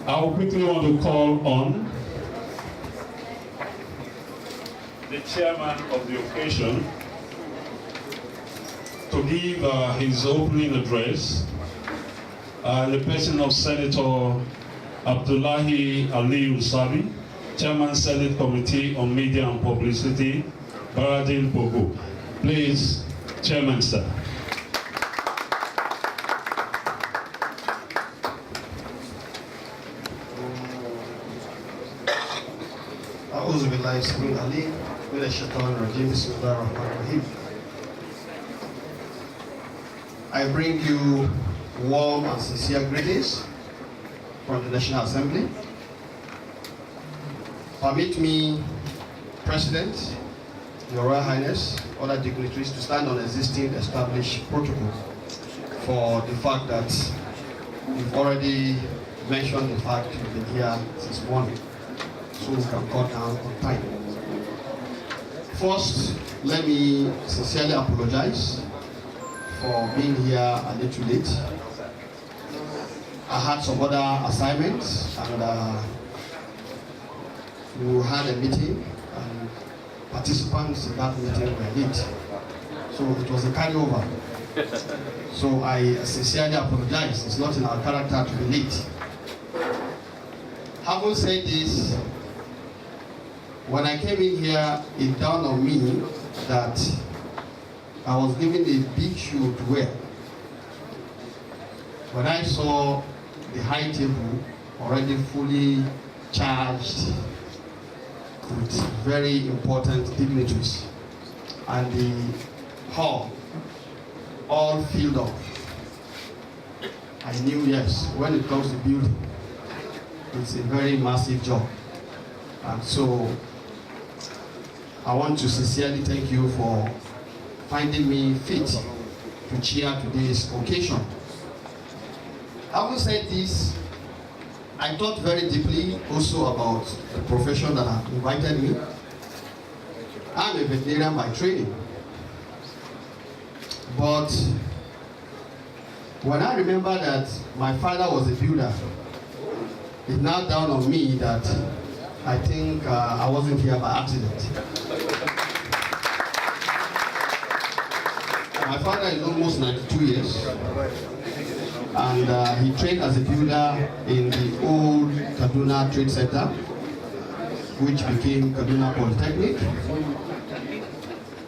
I will quickly want to call on the chairman of the occasion to give his opening address. The person of Senator Abdullahi Aliyu Sabi, Chairman Senate Committee on Media and Publicity, Baradin Pogo. Please, Chairman, sir. I bring you warm and sincere greetings from the National Assembly. Permit me, President, Your Royal Highness, other dignitaries, to stand on existing established protocol for the fact that you've already mentioned the fact you've been here since morning, so we can cut down on time. First, let me sincerely apologize for being here a little late. I had some other assignments, and we had a meeting, and participants in that meeting were late. So it was a carryover. So I sincerely apologize. It's not in our character to be late. Having said this, when I came in here, it dawned on me that I was given a big shoe to wear. When I saw the high table already fully charged with very important dignitaries and the hall all filled up, I knew, yes, when it comes to building, it's a very massive job. And so I want to sincerely thank you for finding me fit to chair today's occasion. Having said this, I thought very deeply also about the profession that have invited me. I'm a veterinarian by training. But when I remember that my father was a builder, it now dawned on me that I think I wasn't here by accident. My father is almost 92 years, and he trained as a builder in the old Kaduna Trade Center, which became Kaduna Polytechnic.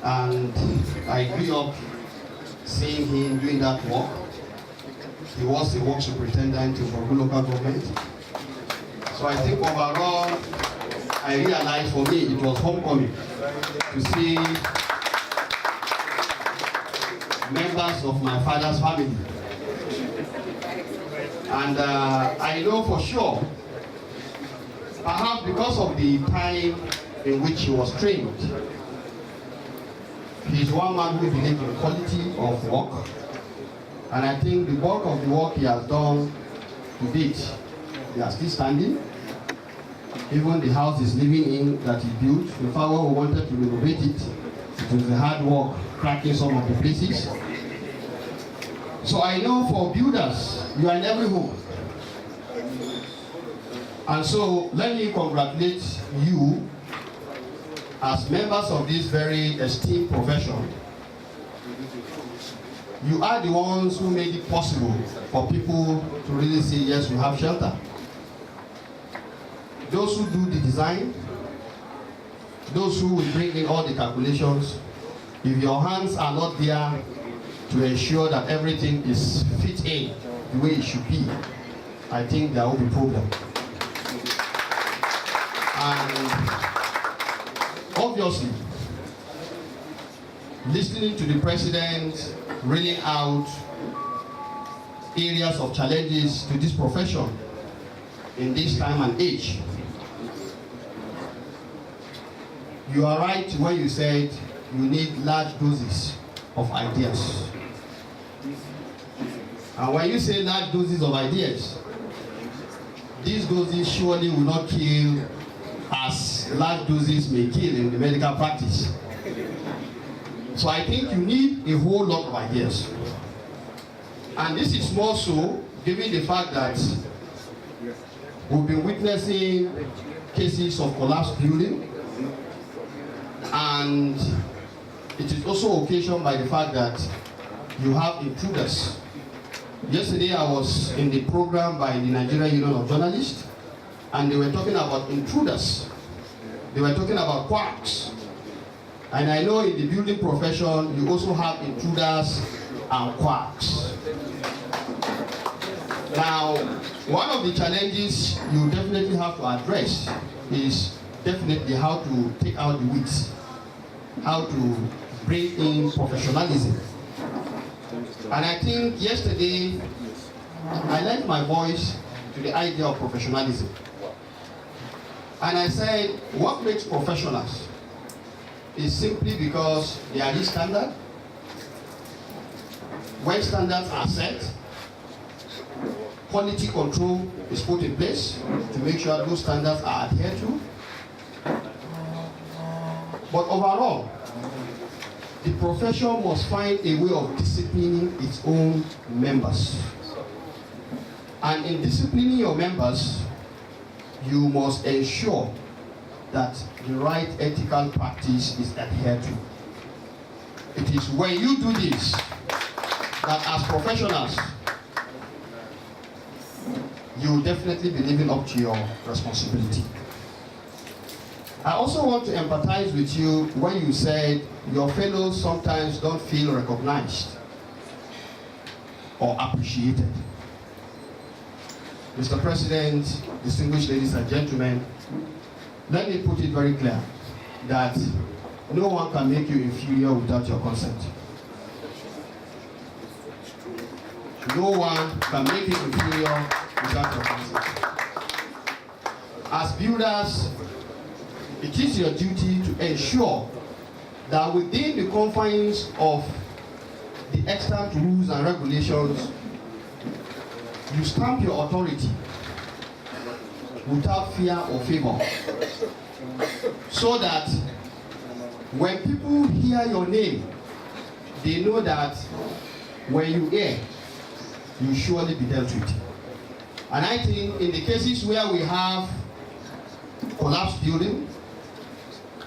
And I grew up seeing him doing that work. He was a work superintendent in Borgu local government. So I think overall, I realized for me it was homecoming to see members of my father's family. And I know for sure, perhaps because of the time in which he was trained, he's one man who believes in quality of work. And I think the bulk of the work he has done to date, they are still standing. Even the house he's living in that he built, in fact, when we wanted to renovate it, it was a hard work cracking some of the places. So I know for builders, you are in every home. And so let me congratulate you as members of this very esteemed profession. You are the ones who made it possible for people to really say, yes, we have shelter. Those who do the design, those who will bring in all the calculations, if your hands are not there to ensure that everything is fit in the way it should be, I think there will be problem. And obviously, listening to the president reading out areas of challenges to this profession in this time and age, you are right when you said you need large doses of ideas. And when you say large doses of ideas, these doses surely will not kill as large doses may kill in the medical practice. So I think you need a whole lot of ideas. And this is more so given the fact that We've been witnessing cases of collapsed building, and it is also occasioned by the fact that you have intruders. Yesterday I was in the program by the Nigerian Union of Journalists, and they were talking about intruders. They were talking about quacks. And I know in the building profession, you also have intruders and quacks. Now, one of the challenges you definitely have to address is definitely how to take out the weeds, how to bring in professionalism. And I think yesterday, I lent my voice to the idea of professionalism. And I said, what makes professionals is simply because there is standard. When standards are set, quality control is put in place to make sure those standards are adhered to. But overall, the profession must find a way of disciplining its own members. And in disciplining your members, you must ensure that the right ethical practice is adhered to. It is when you do this that as professionals, you will definitely be living up to your responsibility. I also want to empathize with you when you said your fellows sometimes don't feel recognized or appreciated. Mr. President, distinguished ladies and gentlemen, let me put it very clear that no one can make you inferior without your consent. No one can make you inferior without your consent. As builders, it is your duty to ensure that within the confines of the extant rules and regulations, you stamp your authority without fear or favor, so that when people hear your name, they know that when you err, you surely be dealt with. And I think in the cases where we have collapsed building,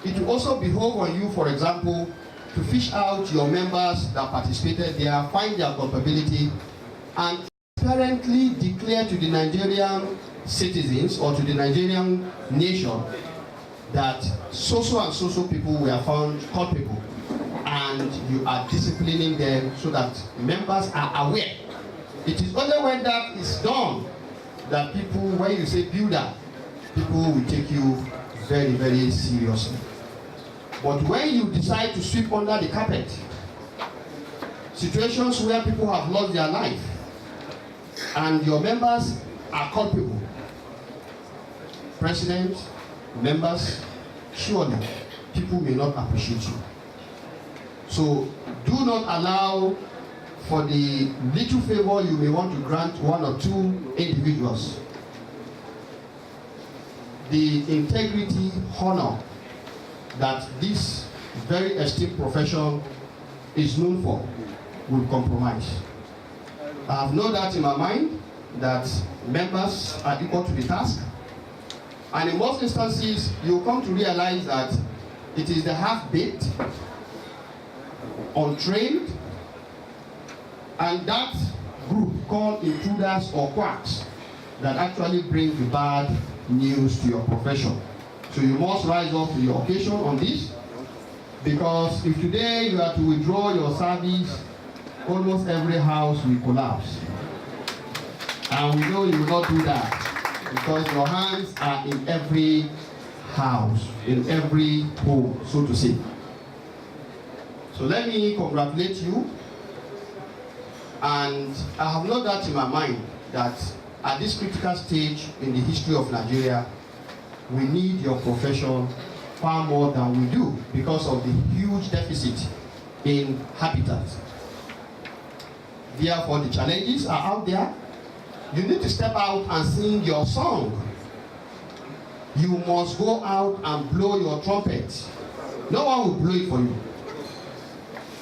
it will also behove on you, for example, to fish out your members that participated there, find their culpability, and transparently declare to the Nigerian citizens or to the Nigerian nation that so-so and so-so people were found culpable, and you are disciplining them so that members are aware. It is only when that is done that people, when you say builder, people will take you very, very seriously. But when you decide to sweep under the carpet situations where people have lost their life and your members are culpable, President, members, surely people may not appreciate you. So do not allow for the little favor you may want to grant one or two individuals, the integrity, honor that this very esteemed profession is known for will compromise. I have no doubt in my mind that members are equal to the task, and in most instances you will come to realize that it is the half-baked, untrained, and that group called intruders or quacks that actually bring the bad news to your profession. So you must rise up to your occasion on this, because if today you are to withdraw your service, almost every house will collapse. And we know you will not do that, because your hands are in every house, in every home, so to say. So let me congratulate you, and I have no doubt in my mind that at this critical stage in the history of Nigeria, we need your profession far more than we do because of the huge deficit in habitat. Therefore, the challenges are out there. You need to step out and sing your song. You must go out and blow your trumpet. No one will blow it for you.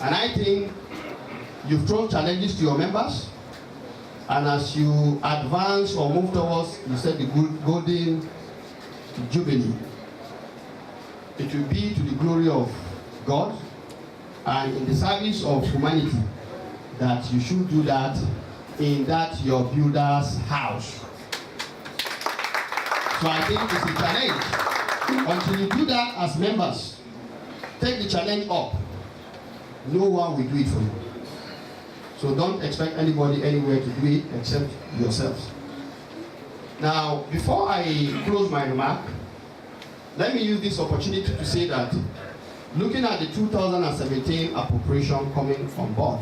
And I think you've thrown challenges to your members, And as you advance or move towards, you said, the golden jubilee, it will be to the glory of God and in the service of humanity, that you should do that in that your builder's house. So I think it's a challenge. Until you do that as members, take the challenge up. No one will do it for you. So don't expect anybody anywhere to do it except yourselves. Now, before I close my remark, let me use this opportunity to say that looking at the 2017 appropriation coming on board,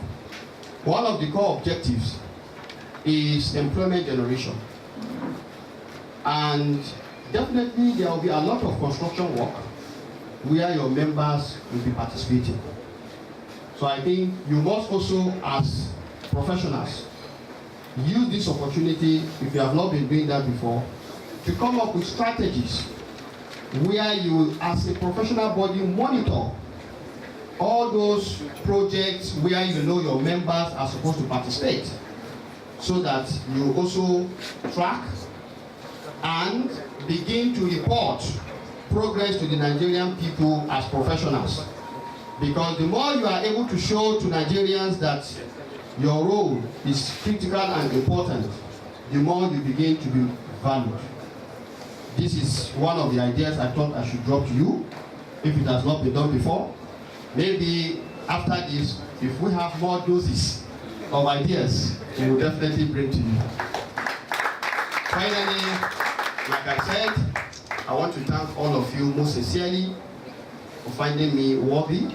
one of the core objectives is employment generation. And definitely there will be a lot of construction work where your members will be participating. So I think you must also, as professionals, use this opportunity, if you have not been doing that before, to come up with strategies where you, as a professional body, monitor all those projects where you know your members are supposed to participate, so that you also track and begin to report progress to the Nigerian people as professionals. Because the more you are able to show to Nigerians that your role is critical and important, the more you begin to be valued. This is one of the ideas I thought I should drop to you, if it has not been done before. Maybe after this, if we have more doses of ideas, we will definitely bring to you. Finally, like I said, I want to thank all of you most sincerely for finding me worthy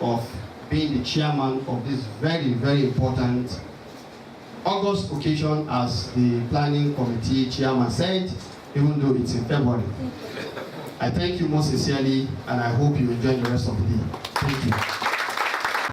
of being the chairman of this very, very important August occasion, as the planning committee chairman said, even though it's in February. I thank you most sincerely, and I hope you enjoy the rest of the day. Thank you.